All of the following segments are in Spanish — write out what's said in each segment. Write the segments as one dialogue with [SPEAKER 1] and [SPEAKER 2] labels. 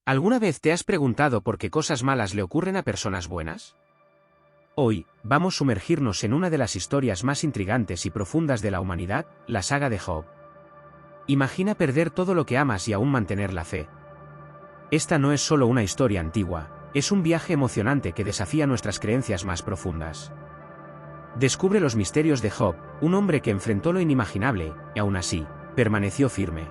[SPEAKER 1] ¿Alguna vez te has preguntado por qué cosas malas le ocurren a personas buenas? Hoy, vamos a sumergirnos en una de las historias más intrigantes y profundas de la humanidad, la saga de Job. Imagina perder todo lo que amas y aún mantener la fe. Esta no es solo una historia antigua, es un viaje emocionante que desafía nuestras creencias más profundas. Descubre los misterios de Job, un hombre que enfrentó lo inimaginable, y aún así, permaneció firme.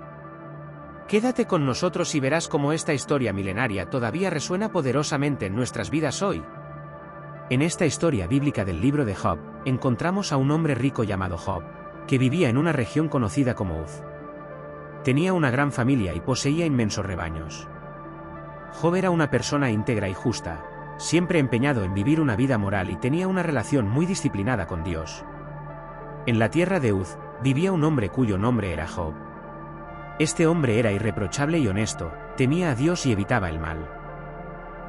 [SPEAKER 1] Quédate con nosotros y verás cómo esta historia milenaria todavía resuena poderosamente en nuestras vidas hoy. En esta historia bíblica del libro de Job, encontramos a un hombre rico llamado Job, que vivía en una región conocida como Uz. Tenía una gran familia y poseía inmensos rebaños. Job era una persona íntegra y justa, siempre empeñado en vivir una vida moral y tenía una relación muy disciplinada con Dios. En la tierra de Uz, vivía un hombre cuyo nombre era Job. Este hombre era irreprochable y honesto, temía a Dios y evitaba el mal.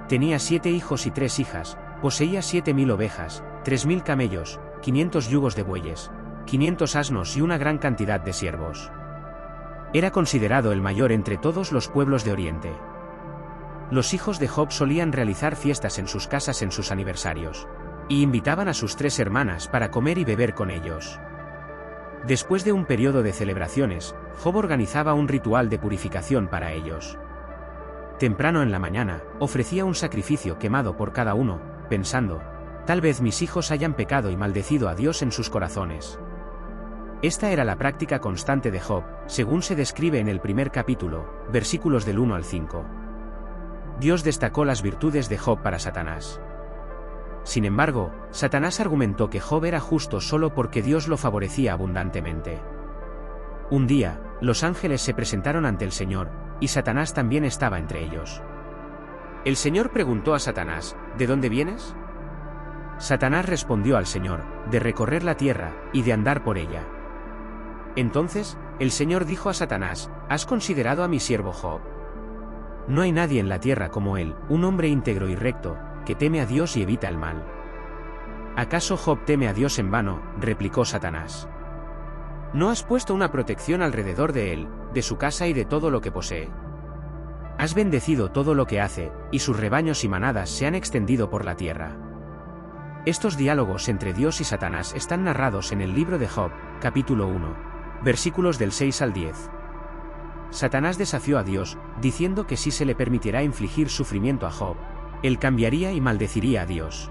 [SPEAKER 1] Tenía 7 hijos y 3 hijas, poseía 7.000 ovejas, 3.000 camellos, 500 yugos de bueyes, 500 asnos y una gran cantidad de siervos. Era considerado el mayor entre todos los pueblos de Oriente. Los hijos de Job solían realizar fiestas en sus casas en sus aniversarios, y invitaban a sus 3 hermanas para comer y beber con ellos. Después de un periodo de celebraciones, Job organizaba un ritual de purificación para ellos. Temprano en la mañana, ofrecía un sacrificio quemado por cada uno, pensando, tal vez mis hijos hayan pecado y maldecido a Dios en sus corazones. Esta era la práctica constante de Job, según se describe en el primer capítulo, versículos del 1 al 5. Dios destacó las virtudes de Job para Satanás. Sin embargo, Satanás argumentó que Job era justo solo porque Dios lo favorecía abundantemente. Un día, los ángeles se presentaron ante el Señor, y Satanás también estaba entre ellos. El Señor preguntó a Satanás, ¿de dónde vienes? Satanás respondió al Señor, de recorrer la tierra, y de andar por ella. Entonces, el Señor dijo a Satanás, ¿has considerado a mi siervo Job? No hay nadie en la tierra como él, un hombre íntegro y recto, que teme a Dios y evita el mal. ¿Acaso Job teme a Dios en vano?, replicó Satanás. ¿No has puesto una protección alrededor de él, de su casa y de todo lo que posee? Has bendecido todo lo que hace, y sus rebaños y manadas se han extendido por la tierra. Estos diálogos entre Dios y Satanás están narrados en el libro de Job, capítulo 1, versículos del 6 al 10. Satanás desafió a Dios, diciendo que si se le permitirá infligir sufrimiento a Job, él cambiaría y maldeciría a Dios.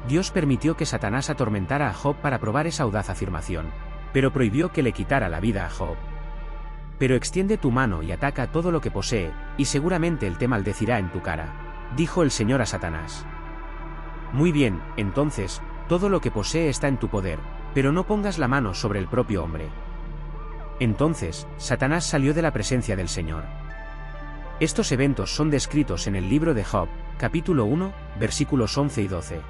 [SPEAKER 1] Dios permitió que Satanás atormentara a Job para probar esa audaz afirmación, pero prohibió que le quitara la vida a Job. Pero extiende tu mano y ataca todo lo que posee, y seguramente él te maldecirá en tu cara, dijo el Señor a Satanás. Muy bien, entonces, todo lo que posee está en tu poder, pero no pongas la mano sobre el propio hombre. Entonces, Satanás salió de la presencia del Señor. Estos eventos son descritos en el libro de Job, capítulo 1, versículos 11 y 12.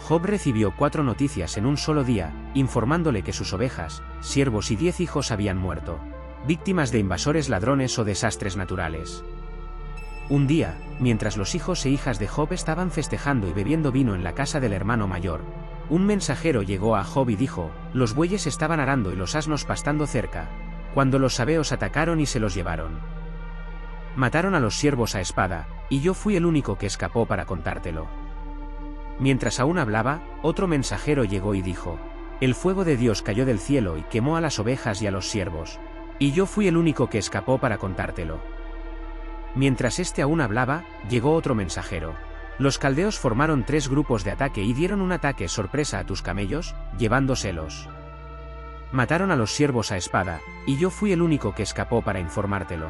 [SPEAKER 1] Job recibió 4 noticias en un solo día, informándole que sus ovejas, siervos y 10 hijos habían muerto, víctimas de invasores ladrones o desastres naturales. Un día, mientras los hijos e hijas de Job estaban festejando y bebiendo vino en la casa del hermano mayor, un mensajero llegó a Job y dijo, los bueyes estaban arando y los asnos pastando cerca, cuando los sabeos atacaron y se los llevaron. Mataron a los siervos a espada, y yo fui el único que escapó para contártelo. Mientras aún hablaba, otro mensajero llegó y dijo, el fuego de Dios cayó del cielo y quemó a las ovejas y a los siervos, y yo fui el único que escapó para contártelo. Mientras este aún hablaba, llegó otro mensajero. Los caldeos formaron 3 grupos de ataque y dieron un ataque sorpresa a tus camellos, llevándoselos. Mataron a los siervos a espada, y yo fui el único que escapó para informártelo.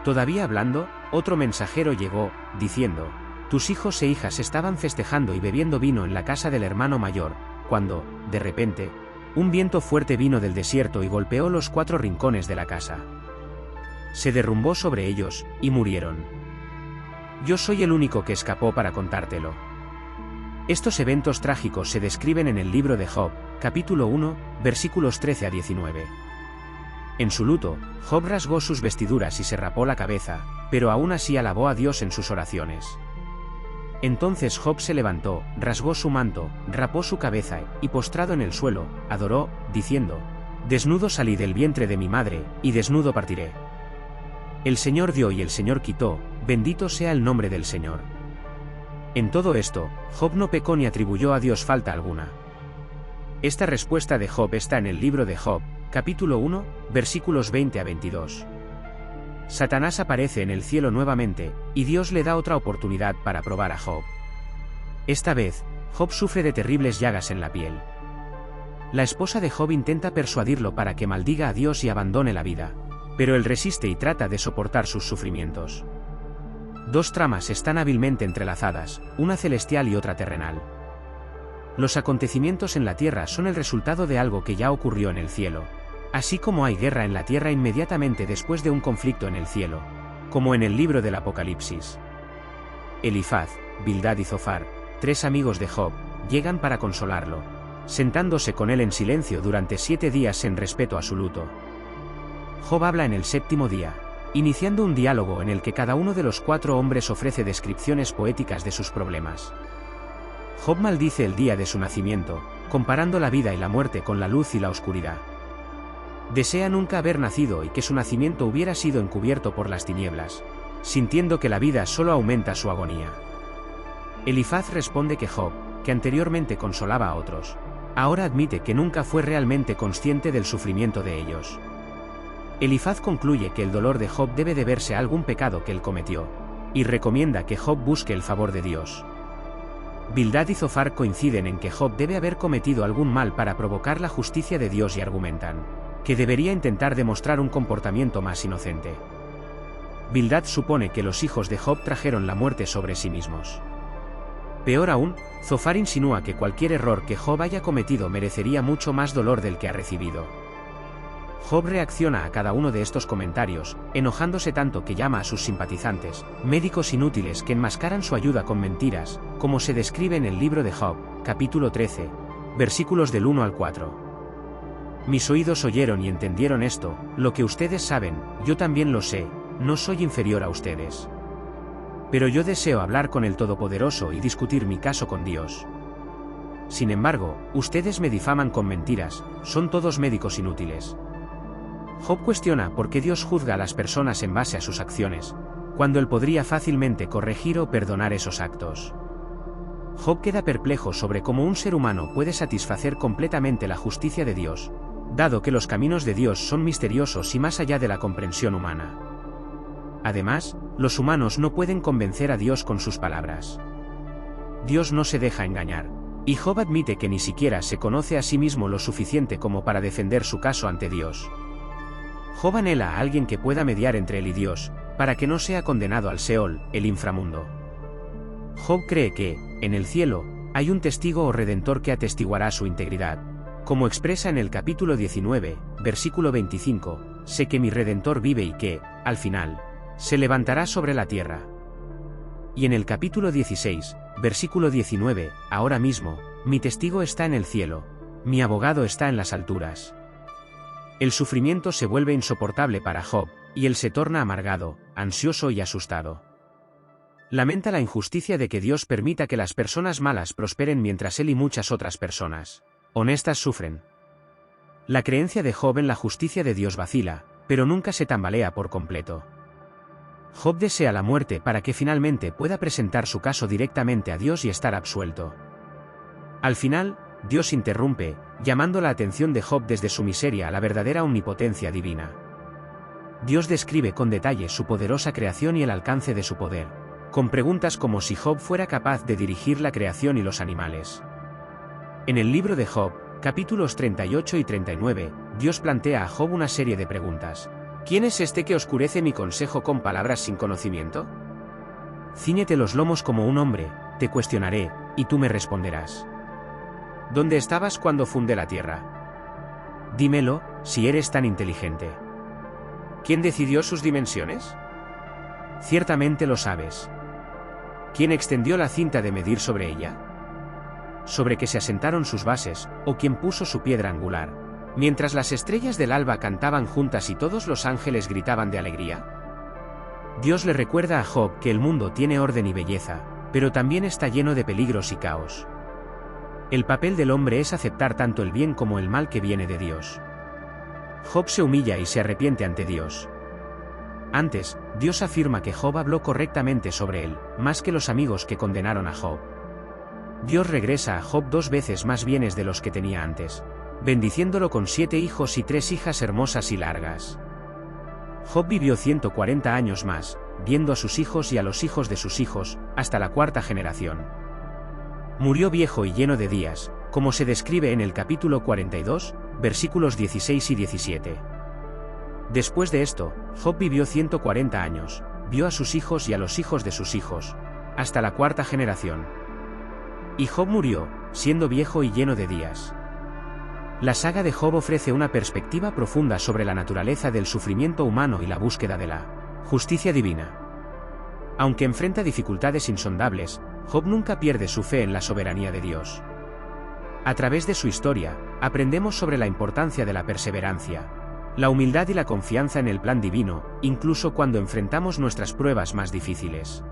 [SPEAKER 1] Todavía hablando, otro mensajero llegó, diciendo, tus hijos e hijas estaban festejando y bebiendo vino en la casa del hermano mayor, cuando, de repente, un viento fuerte vino del desierto y golpeó los 4 rincones de la casa. Se derrumbó sobre ellos, y murieron. Yo soy el único que escapó para contártelo. Estos eventos trágicos se describen en el libro de Job, capítulo 1, versículos 13 a 19. En su luto, Job rasgó sus vestiduras y se rapó la cabeza, pero aún así alabó a Dios en sus oraciones. Entonces Job se levantó, rasgó su manto, rapó su cabeza y, postrado en el suelo, adoró, diciendo, desnudo salí del vientre de mi madre, y desnudo partiré. El Señor dio y el Señor quitó, bendito sea el nombre del Señor. En todo esto, Job no pecó ni atribuyó a Dios falta alguna. Esta respuesta de Job está en el libro de Job, capítulo 1, versículos 20 a 22. Satanás aparece en el cielo nuevamente, y Dios le da otra oportunidad para probar a Job. Esta vez, Job sufre de terribles llagas en la piel. La esposa de Job intenta persuadirlo para que maldiga a Dios y abandone la vida, pero él resiste y trata de soportar sus sufrimientos. Dos tramas están hábilmente entrelazadas, una celestial y otra terrenal. Los acontecimientos en la tierra son el resultado de algo que ya ocurrió en el cielo. Así como hay guerra en la tierra inmediatamente después de un conflicto en el cielo, como en el libro del Apocalipsis. Elifaz, Bildad y Zofar, tres amigos de Job, llegan para consolarlo, sentándose con él en silencio durante 7 días en respeto a su luto. Job habla en el 7º día, iniciando un diálogo en el que cada uno de los 4 hombres ofrece descripciones poéticas de sus problemas. Job maldice el día de su nacimiento, comparando la vida y la muerte con la luz y la oscuridad. Desea nunca haber nacido y que su nacimiento hubiera sido encubierto por las tinieblas, sintiendo que la vida solo aumenta su agonía. Elifaz responde que Job, que anteriormente consolaba a otros, ahora admite que nunca fue realmente consciente del sufrimiento de ellos. Elifaz concluye que el dolor de Job debe deberse a algún pecado que él cometió, y recomienda que Job busque el favor de Dios. Bildad y Zofar coinciden en que Job debe haber cometido algún mal para provocar la justicia de Dios y argumentan que debería intentar demostrar un comportamiento más inocente. Bildad supone que los hijos de Job trajeron la muerte sobre sí mismos. Peor aún, Zofar insinúa que cualquier error que Job haya cometido merecería mucho más dolor del que ha recibido. Job reacciona a cada uno de estos comentarios, enojándose tanto que llama a sus simpatizantes, médicos inútiles que enmascaran su ayuda con mentiras, como se describe en el libro de Job, capítulo 13, versículos del 1 al 4. Mis oídos oyeron y entendieron esto, lo que ustedes saben, yo también lo sé, no soy inferior a ustedes. Pero yo deseo hablar con el Todopoderoso y discutir mi caso con Dios. Sin embargo, ustedes me difaman con mentiras, son todos médicos inútiles. Job cuestiona por qué Dios juzga a las personas en base a sus acciones, cuando él podría fácilmente corregir o perdonar esos actos. Job queda perplejo sobre cómo un ser humano puede satisfacer completamente la justicia de Dios, dado que los caminos de Dios son misteriosos y más allá de la comprensión humana. Además, los humanos no pueden convencer a Dios con sus palabras. Dios no se deja engañar, y Job admite que ni siquiera se conoce a sí mismo lo suficiente como para defender su caso ante Dios. Job anhela a alguien que pueda mediar entre él y Dios, para que no sea condenado al Seol, el inframundo. Job cree que, en el cielo, hay un testigo o redentor que atestiguará su integridad. Como expresa en el capítulo 19, versículo 25, sé que mi Redentor vive y que, al final, se levantará sobre la tierra. Y en el capítulo 16, versículo 19, ahora mismo, mi testigo está en el cielo, mi abogado está en las alturas. El sufrimiento se vuelve insoportable para Job, y él se torna amargado, ansioso y asustado. Lamenta la injusticia de que Dios permita que las personas malas prosperen mientras él y muchas otras personas honestas sufren. La creencia de Job en la justicia de Dios vacila, pero nunca se tambalea por completo. Job desea la muerte para que finalmente pueda presentar su caso directamente a Dios y estar absuelto. Al final, Dios interrumpe, llamando la atención de Job desde su miseria a la verdadera omnipotencia divina. Dios describe con detalle su poderosa creación y el alcance de su poder, con preguntas como si Job fuera capaz de dirigir la creación y los animales. En el libro de Job, capítulos 38 y 39, Dios plantea a Job una serie de preguntas. ¿Quién es este que oscurece mi consejo con palabras sin conocimiento? Cíñete los lomos como un hombre, te cuestionaré, y tú me responderás. ¿Dónde estabas cuando fundé la tierra? Dímelo, si eres tan inteligente. ¿Quién decidió sus dimensiones? Ciertamente lo sabes. ¿Quién extendió la cinta de medir sobre ella? ¿Sobre que se asentaron sus bases, o quién puso su piedra angular? Mientras las estrellas del alba cantaban juntas y todos los ángeles gritaban de alegría. Dios le recuerda a Job que el mundo tiene orden y belleza, pero también está lleno de peligros y caos. El papel del hombre es aceptar tanto el bien como el mal que viene de Dios. Job se humilla y se arrepiente ante Dios. Antes, Dios afirma que Job habló correctamente sobre él, más que los amigos que condenaron a Job. Dios regresa a Job 2 veces más bienes de los que tenía antes, bendiciéndolo con 7 hijos y 3 hijas hermosas y largas. Job vivió 140 años más, viendo a sus hijos y a los hijos de sus hijos, hasta la 4ª generación. Murió viejo y lleno de días, como se describe en el capítulo 42, versículos 16 y 17. Después de esto, Job vivió 140 años, vio a sus hijos y a los hijos de sus hijos, hasta la 4ª generación. Y Job murió, siendo viejo y lleno de días. La saga de Job ofrece una perspectiva profunda sobre la naturaleza del sufrimiento humano y la búsqueda de la justicia divina. Aunque enfrenta dificultades insondables, Job nunca pierde su fe en la soberanía de Dios. A través de su historia, aprendemos sobre la importancia de la perseverancia, la humildad y la confianza en el plan divino, incluso cuando enfrentamos nuestras pruebas más difíciles.